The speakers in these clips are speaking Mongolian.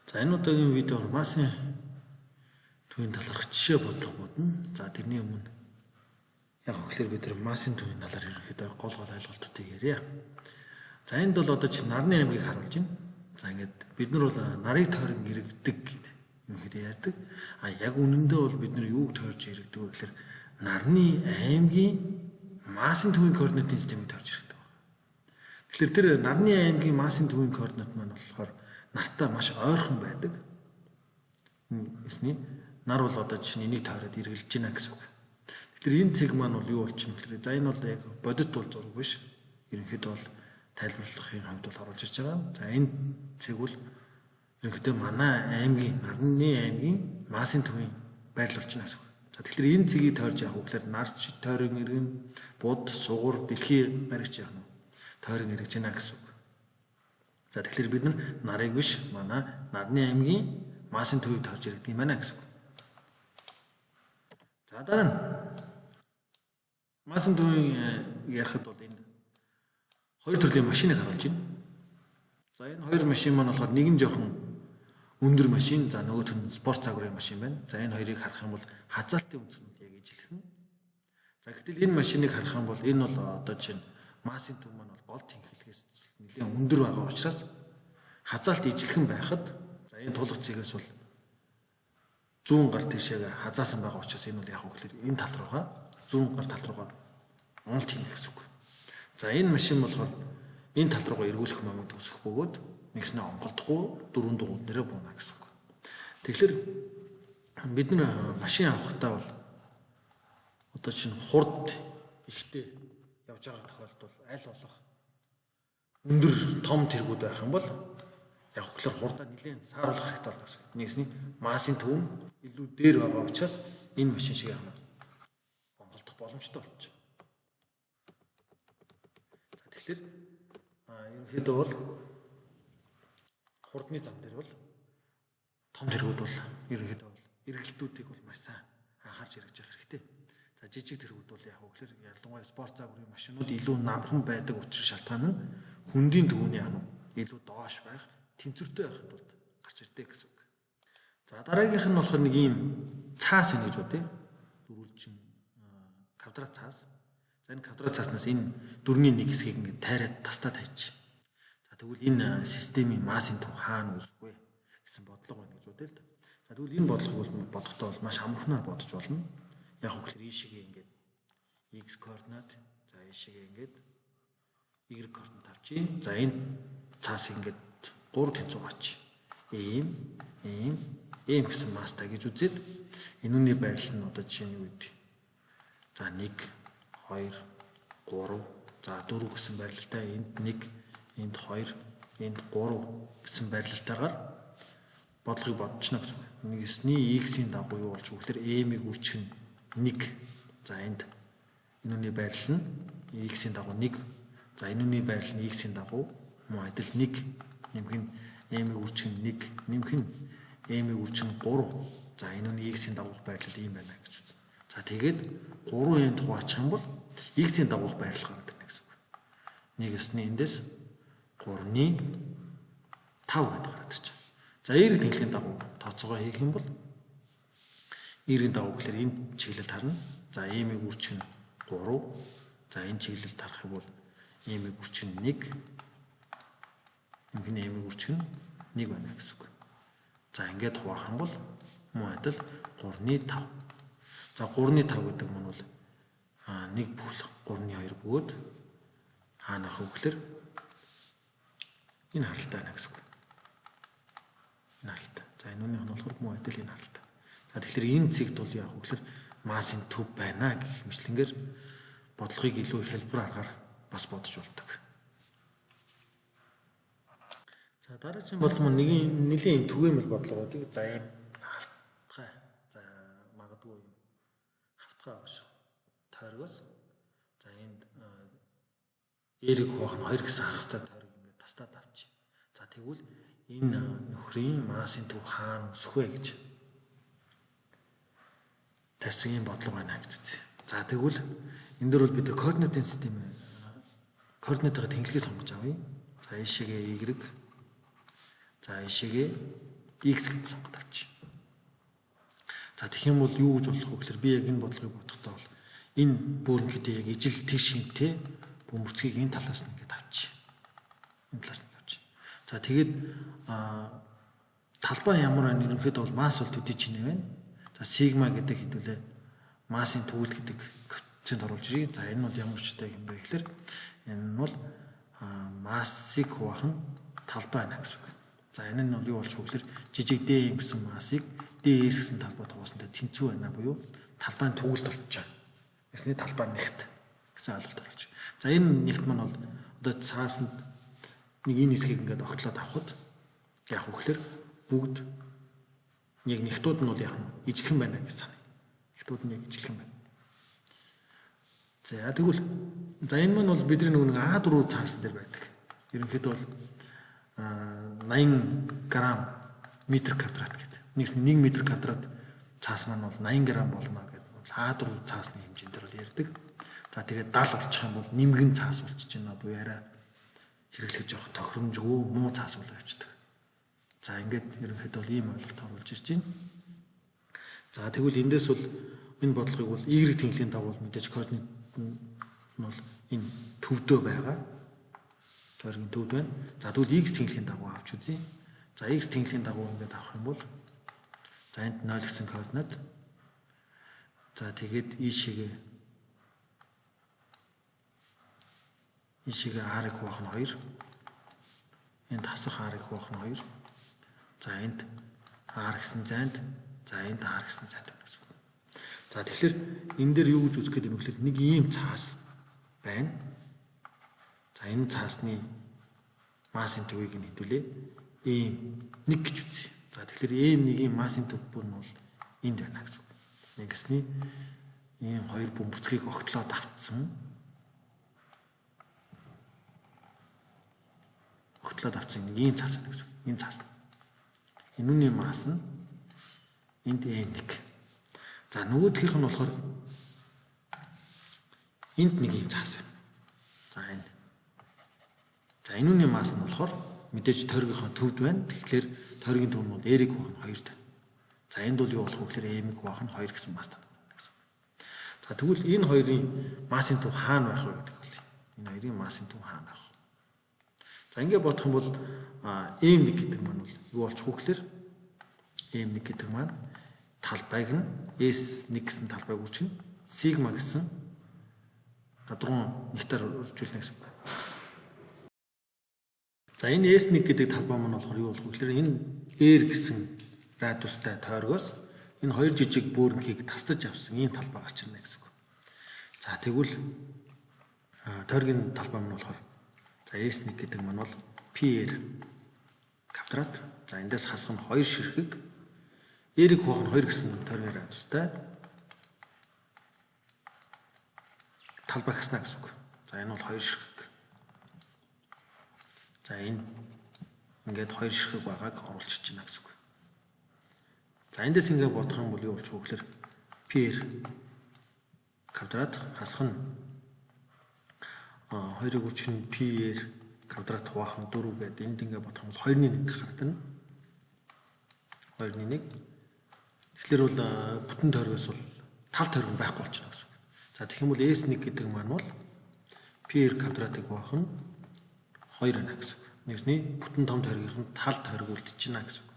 За энэ удаагийн видеоор масын төвийн талаарх жишээ бодлого бодно. За тэрний өмнө яг хөглөр бид нар масын төвийн талаар ерөнхийдөө гол ойлголтуудыг ярья. За энд бол одоо чи нарны аймгийг харуулж байна. За ингээд бид нар бол нарыг тойрон иргэдэг гэдэг ерөнхийдөө ярьдаг. А яг үнэндээ бол бид нар юуг тойрж иргэдэг вэ гэхээр нарны аймгийн масын төвийн координатын системийг тойрж иргэдэг байна. Тэгэхээр тэр нарны аймгийн масын төвийн координат маань болохоор нартай маш ойрхон байдаг. Эсний нар бол одоо чинь энийг тойроод эргэлж байна гэсэн үг. Тэгэхээр энэ цэг маань бол юу болчих юм бэ? За энэ бол яг бодит бол зураг биш. Ерөнхийдөө бол тайлбарлахын хувьд бол оруулж ирж байгаа. За энэ цэг бол ерөнхийдөө манай аймгийн нарны аймгийн масын төвийн байрлал болж байна гэсэн үг. За тэгэхээр энэ цэгийг тойрж явах үгээр нарч тойрон иргэн, буд, сугар, дэлхий баригч яах нь тойрон эргэж байна гэсэн үг. За тэгэхээр бид нарыг биш манай нарны аймгийн масын төвийг тойрж иргэдэг юм байна гэсэн үг. За дараа нь масын төвийн ярихад бол энд хоёр төрлийн машиныг харуулж байна. За энэ хоёр машин маань болохоор нэг нь жоохон өндөр машин, за нөгөөх нь спорт загварын машин байна. За энэ хоёрыг харах юм бол хазаалтын үнцэн нь яг ижилхэн. За гэтэл энэ машиныг харах юм бол энэ бол одоо чинь масын төв маань бол гол тэнхлэгээс нэлээд өндөр байгаа учраас хазаалт ижилхэн байхад за энэ тулах цэгээс бол 100 гар тийшээ хазаасан байгаа учраас энэ бол яг үгээр энэ тал руугаа 100 гар тал руугаа онол тийм гэсэн үг. За энэ машин болохоор энэ тал руугаа эргүүлэх момент үүсэх бөгөөд нэгснээ онголдохгүй дөрвөн дугуйд нэрэ бууна гэсэн үг. Тэгэхээр бид нар машин авахдаа бол одоо чинь хурд ихтэй явж байгаа тохиолдолд аль болох өндөр том тэргүүд байх юм бол яг хөглөр хурдаа нэлээд сааруулах хэрэгтэй болно гэсэн. Нэгсний масын төв нь илүү дээр байгаа учраас энэ машин шиг яах нь онголдох боломжтой болчих. За тэгэхээр ерөнхийдөө бол хурдны зам дээр бол том тэргүүд бол ерөнхийдөө бол эргэлтүүдийг бол маш сайн анхаарч хэрэгжих хэрэгтэй. За жижиг тэргүүд бол яг үгээр ялангуяа спорт загварын машинууд илүү намхан байдаг учраас шалтгаан нь хөндийн төвний ам илүү доош байх, тэнцвэртэй байхад бол гарч ирдэг гэсэн үг. За дараагийнх нь болохоор нэг ийм цаас байна гэж бодъё. Дөрвөлжин квадрат цаас. За энэ квадрат цааснаас энэ дөрвийн нэг хэсгийг ингээд тайраад тастаа тавьчих. За тэгвэл энэ системийн масын төв хаана үүсэх вэ гэсэн бодлого байна гэж бодъё л да. За тэгвэл энэ бодлого бол бодохдоо бол маш амархнаар бодож болно. Яг үгээр ийшээгээ ингээд x координат, за ийшээгээ ингээд y координат авчи. За энэ цаас ингээд 3 тэнцүү бач. Ийм гэсэн мастай гэж үзээд энүүний байрлал нь одоо жишээ нь юу гэдэг. За 1 2 3 за 4 гэсэн байрлалтай энд 1 энд 2 энд 3 гэсэн байрлалтайгаар бодлогыг бодчихно гэсэн үг. Нэгсний x-ийн дагуу юу болж өгөхлөр m-ийг үржих нь 1. За энд энүүний байрлал нь x-ийн дагуу 1. За энүүний байрлал нь x-ийн дагуу муу адил 1. Нэмэх нь m-ийг үржих нь 1. Нэмэх нь m-ийг үржих нь 3. За энүүний x-ийн дагуух байрлал ийм байна гэж үзнэ. За тэгээд 3-ын хуваачих юм бол x-ийн дагуух байрлал гарна гэсэн үг. Нэгэсний эндээс 3-ны 5 гэдээ гараад ирчих. За y-ийн тэнхлийн дагуу тооцоогоо хийх юм бол y-ийн дагуу гэхээр энэ чиглэлд харна. За m-ийг үржих нь 3. За энэ чиглэлд харах юм бол m-ийг үржих нь 1. Эмгэн m-ийг үржих нь 1 байна гэсэн үг. За ингээд хуваах юм бол муу адил 3-ны 5. За 3-ны 5 гэдэг нь бол 1 бүхэл 3-ны 2 бөгөөд хаанах вэ гэхээр энэ харалтай байна гэсэн үг. Энэ харалтай. За энүүний нь болохоор муу адил энэ харалтай. За тэгэхээр энэ цэгт бол яг үгээр масын төв байна гэх мэтлэнгээр бодлогыг илүү их хэлбэр аргаар бас бодож болдог. За дараагийн бодлого нэлийн түгээмэл бодлого байдаг. За ийм хавтгай. За магадгүй юм хавтгай байгаа шүү. Тойргоос. За энд эрэг хуваах нь 2 гэсэн хагастай тойрог ингээд тастаад авчи. За тэгвэл энэ нөхрийн масын төв хаана өсөх вэ гэж тавьсан юм бодлого байна гэж үзье. За тэгвэл энэ дөр бол бид координатын систем координатыг тэнхлэгээ сонгож авъя. За ийшээгээ y. За ийшээгээ x гэж сонгоод авчих. За тэгэх юм бол юу гэж болох вэ гэхээр би яг энэ бодлогыг бодохдоо бол энэ бөөрнөд яг ижил тэг шинтэй бөмбөрцгийг энэ талаас нь ингээд авчих. Энэ талаас нь авчих. За тэгээд талбай ямар байна ерөнхийдөө бол масс бол төдий чинь байна. За сигма гэдэг хэдүүлээ массын төгөл гэдэг коэффициент оруулж ирье. За энэ бол ямар учиртай юм бэ гэхээр энэ нь бол массыг хуваах нь талбай байна гэсэн үг. За энэ нь бол юу болж вэ гэхээр жижиг d гэсэн массыг ds гэсэн талбайд хуваасантай тэнцүү байна буюу талбайн төгөлд болчих. Ясны талбай нэгт гэсэн ойлголт оруулж. За энэ нэгт маань бол одоо цаасанд нэг энэ хэсгийг ингээд огтлоод авахд яг үхлээр бүгд яг нэгтүүд нь бол яг ижлэхэн байна гэж санаа. Нэгтүүд нь яг ижлэхэн байна. За тэгвэл за энэ маань бол бидний нэг А4 цаасан дээр байдаг. Ерөнхийдөө бол 80 г метр квадрат гэдэг. Нэг метр квадрат цаас маань бол 80 г болно гэдэг бол А4 цаасны хэмжээнд дээр бол ярьдаг. За тэгээд 70 болчих юм бол нэмгэн цаас болчих жина буюу арай хэрэглэж явах тохиромжгүй муу цаас болоо явчихдаг. За ингээд ерөнхийдөө ийм ойлголт оруулж ирж байна. За тэгвэл эндээс бол энэ бодлогыг бол y тэнглийн дагуу мэдээж координат нь бол энэ төвдөө байгаа. Тойргийн төвд байна. За тэгвэл x тэнглийн дагуу авч үзье. За x тэнглийн дагуу ингээд авах юм бол за энд 0 гэсэн координат. За тэгээд ийшээгээ r-ыг хуваах нь 2. Энд хасах r-ыг хуваах нь 2. За энд r гэсэн зайд, за энд r гэсэн зайд байна гэсэн үг. За тэгэхээр энэ дээр юу гэж үзэх гэдэг юм бэ гэхээр нэг ийм цаас байна. За энэ цаасны массын төвийг нь хэдүүлээ ийм 1 гэж үзье. За тэгэхээр ийм нэгийн массын төв бүр нь бол энд байна гэсэн үг. Нэгсний ийм хоёр бөмбөрцгийг огтлоод авцсан. Огтлоод авцсан нэг ийм цаас байна гэсэн үг. Энэ цаас. Энэ үнийн масс нь энд n1. За нөгөөхийнх нь болохоор энд нэг ийм цаас байна. За энэ. За энэ үнийн масс нь болохоор мэдээж тойргийнхоо төвд байна. Тэгэхээр тойргийн төв нь бол r-ийг хуваах нь 2 тань. За энд бол юу болох вэ гэхээр m-ийг хуваах нь 2 гэсэн масс тань гэсэн. За тэгвэл энэ хоёрын массын төв хаана байх вэ гэдэг бол энэ хоёрын массын төв хаана байх вэ? За ингээд бодох юм бол m1 гэдэг маань бол юу болчих вэ гэхээр m1 гэдэг маань талбайг нь s1 гэсэн талбайг үржих нь сигма гэсэн гадруу нэгтээр үржүүлнэ гэсэн үг. За энэ S1 гэдэг талбай маань болохоор юу болох вэ гэхээр энэ R гэсэн радиустай тойргоос энэ хоёр жижиг бөөрнгийг тасдаж авсан ийм талбай гарч ирнэ гэсэн үг. За тэгвэл тойргийн талбай маань болохоор за S1 гэдэг маань бол PR квадрат. За эндээс хасах нь 2 ширхэг R-ийг хуваах нь 2 гэсэн тойргийн радиустай талбай гэснэ гэсэн үг. За энэ бол 2 ширхэг. За энэ ингээд 2 ширхэг байгааг оруулчих чинь гэсэн үг. За эндээс ингээд бодох юм бол юу болчих вэ гэхээр PR квадрат хасах нь 2-ыг үржих нь PR квадрат хуваах нь 4 гэдэг энд ингээд бодох юм бол 2-1 гардаг. 2-1. Тэгэхээр бол бүтэн тойргоос бол тал тойрог байхгүй болчихно гэсэн үг. За тэгэх юм бол S1 гэдэг маань бол PR квадратыг хуваах нь 2 байна гэсэн үг. Нэгсний бүтэн том тойргийнх нь тал тойрог үлдчихнэ гэсэн үг.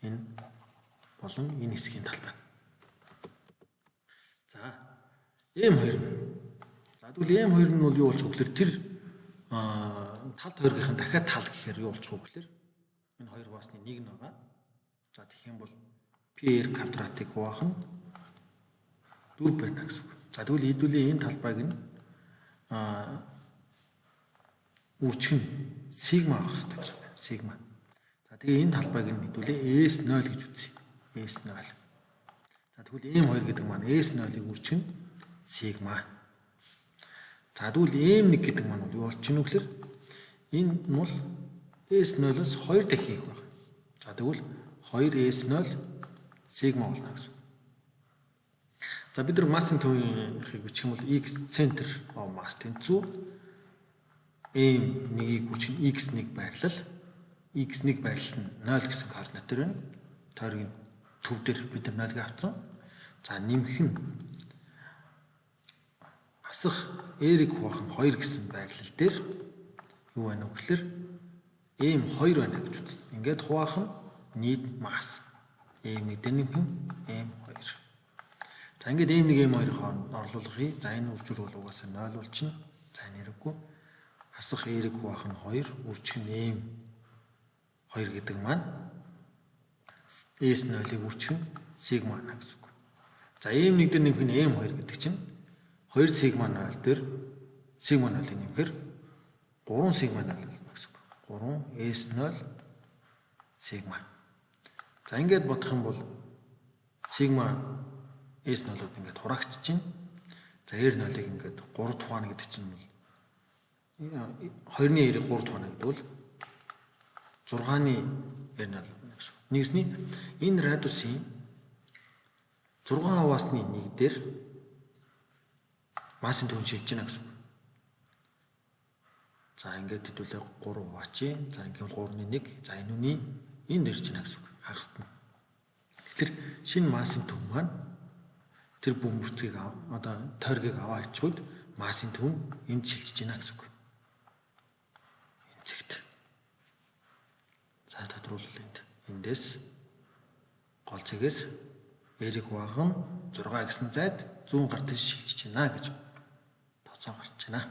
Энэ болон энэ хэсгийн тал байна. За M2. За тэгвэл M2 нь бол юу болчих вэ гэхээр тэр тал тойргийнх нь дахиад тал гэхээр юу болчих вэ гэхээр энэ хоёр хуваасны нэг нь байгаа. За тэгэх юм бол PR квадратыг хуваах нь 4 байна гэсэн үг. За тэгвэл хэдүүлээ энэ талбайг нь үржих нь сигма авах хэрэгтэй гэсэн үг. Сигма. За тэгээ энэ талбайг нь хэдүүлээ S0 гэж үзье. S0. За тэгвэл M2 гэдэг маань S0-ыг үржих нь сигма. За тэгвэл M1 гэдэг маань юу болчих вэ гэхээр энэ нь бол S0-оос 2 дахин их байна. За тэгвэл 2S0 сигма болно гэсэн. За бид нар массын төвийг бичих юм бол x center of mass тэнцүү m1-ийг үржих нь x1 байрлал x1 байрлал нь 0 гэсэн координат байна. Тойргийн төв дээр бид нар 0-ыг авцсан. За нэмэх нь хасах r-ийг хуваах нь 2 гэсэн байрлал дээр юу байна вэ гэхээр m2 байна гэж үзсэн. Ингээд хуваах нь нийт масс m1 дээр нэмэх нь m2. За ингээд m1 m2-ыг хооронд орлуулгыг. За энэ үржир бол угаасаа 0 болчихно. За энэ хэрэггүй. Хасах r-ийг хуваах нь 2, үржих нь m2 гэдэг маань S0-ыг үржих нь сигма на гэсэн үг. За m1 дээр нэмэх нь m2 гэдэг чинь 2 сигма 0 дээр сигма 0-ыг нэмэхээр 3 сигма 0 болно гэсэн үг. 3 S0 сигма. За ингээд бодох юм бол сигма S0-ууд ингээд хураагч чинь. За R0-ыг ингээд 3 тухайн гэдэг чинь бол 2-ны R-ийг 3 тухайн гэдэг бол 6-ны R0 гэсэн. Нэгсний энэ радиусын 6 хаваасны 1 дээр массын төвөнд шилжиж байна гэсэн. За ингээд хэдүүлээ 3 хуваачи. За ингээд 3-ны 1. За энэ үний энд ирж байна гэсэн. Хагасна. Тэгэхээр шинэ массын төв маань тэр бөмбөрцгийг одоо тойргийг аваа ичгүүд массын төв нь энд шилжиж байна гэсэн. Энэ зэгт. За тодруулбал эндээс гол цэгээс R-ийг хуваах нь 6 гэсэн зайд 100 гар тийш шилжиж байна гэж тооцоо гарч байна.